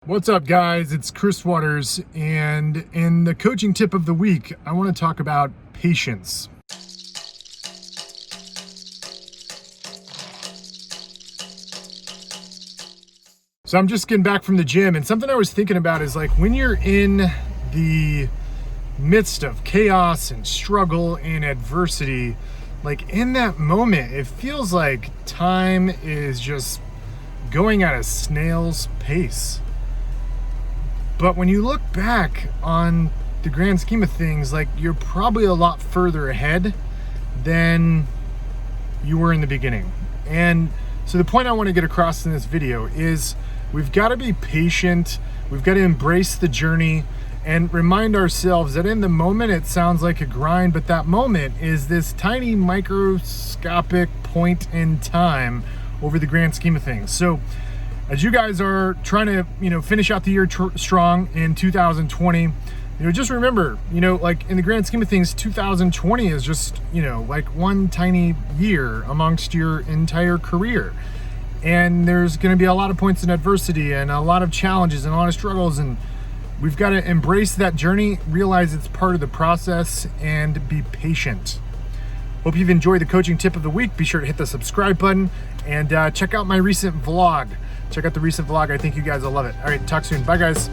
What's up, guys? It's Chris Waters, and in the coaching tip of the week, I want to talk about patience. So I'm just getting back from the gym, and something I was thinking about is like when you're in the midst of chaos and struggle and adversity, like in that moment, it feels like time is just going at a snail's pace. But when you look back on the grand scheme of things, like you're probably a lot further ahead than you were in the beginning. And so the point I want to get across in this video is we've got to be patient. We've got to embrace the journey and remind ourselves that in the moment it sounds like a grind, but that moment is this tiny microscopic point in time over the grand scheme of things. So as you guys are trying to, finish out the year strong in 2020, just remember, like in the grand scheme of things, 2020 is just, like one tiny year amongst your entire career. And there's going to be a lot of points in adversity and a lot of challenges and a lot of struggles. And we've got to embrace that journey, realize it's part of the process, and be patient. Hope you've enjoyed the coaching tip of the week. Be sure to hit the subscribe button and check out my recent vlog. Check out the recent vlog. I think you guys will love it. All right, talk soon. Bye, guys.